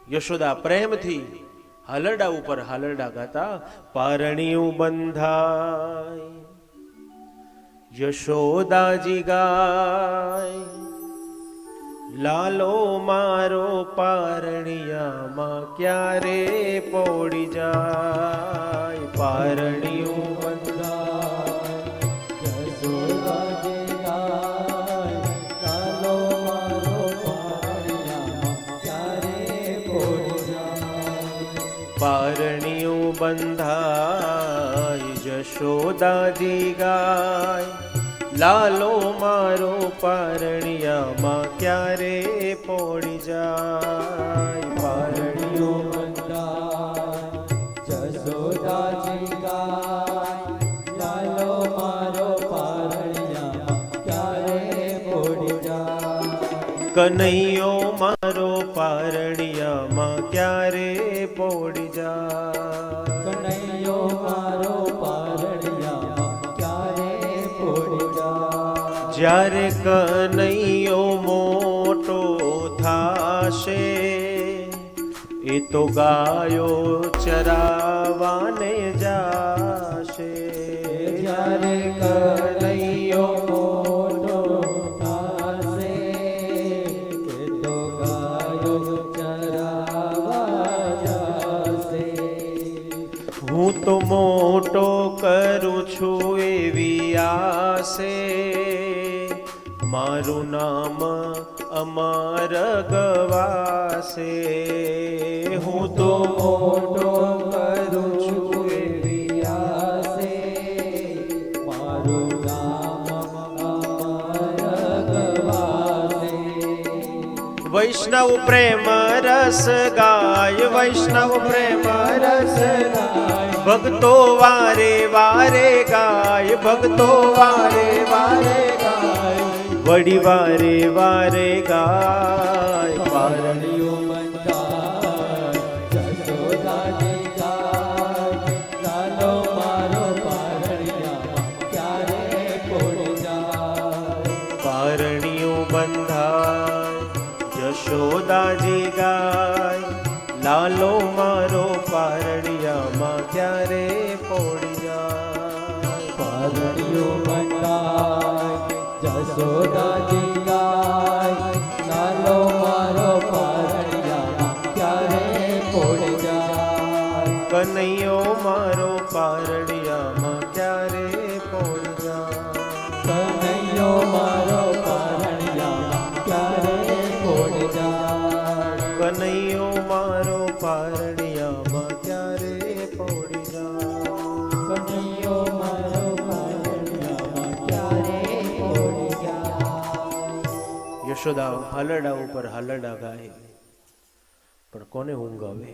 યશોદા પ્રેમથી હાલરડા ઉપર હાલરડા ગાતા પારણિયું બંધાય યશોદાજી ગાય લાલો મારો પારણિયામાં ક્યારે પોડી જાય પારણિયું બંધાય યશોદાજી ગાય લાલો મારો પારણિયામાં ક્યારે પોડી જાય પારણિયું બંધાય યશોદાજી ગાય લાલો મારો પારણિયામાં ક્યારે પોડી જાય પારણિયું બંધાય યશોદાજી ગાય લાલો મારો પારણિયામાં ક્યારે પોડી જાય કનૈયો મારો પારણિયામાં ક્યારે પોડી જાય કનૈયો મારો પારણિયામાં ક્યારે પોડી જાય જ્યારે કનૈયો મોટો થાશે એ તો ગાયો ચરાવાને જાશે જ્યારે કનૈયો મોટો થાશે એ તો ગાયો ચરાવા જશે હું તો મોટો કરું છું એવી આસે મારું નામ અમર ગવાસે હું તો મોટો કરું છું એવી આસે મારું નામ અમર ગવાસે વૈષ્ણવ પ્રેમ રસ ગાય વૈષ્ણવ પ્રેમ રસ ગાય ભક્તો વારે વારે ગાય ભક્તો વારે વારે ગાય વડી વારે વારે ગાય પારણિયું બંધાય યશોદાજી ગાય લાલો મારો પારણિયામાં ક્યારે પોડી જાય પારણિયું બંધાય યશોદાજી ગાય લાલો મારો પારણિયામાં ક્યારે પોડી જાય પારણિયું બંધાય યશોદાજી ગાય લાલો મારો પારણિયામાં ક્યારે પોડી જાય કનૈયો મારો પારણિયામાં ક્યારે પોડી જાય કનૈયો મારો પારણિયામાં ક્યારે પોડી જાય કનૈયો મારો પારણિયામાં ક્યારે પોડી જાય કનૈયો મારો પારણિયામાં ક્યારે પોડી જાય યશોદા હાલરડા ઉપર હાલરડા ગાય પણ કોને ઊંઘ આવે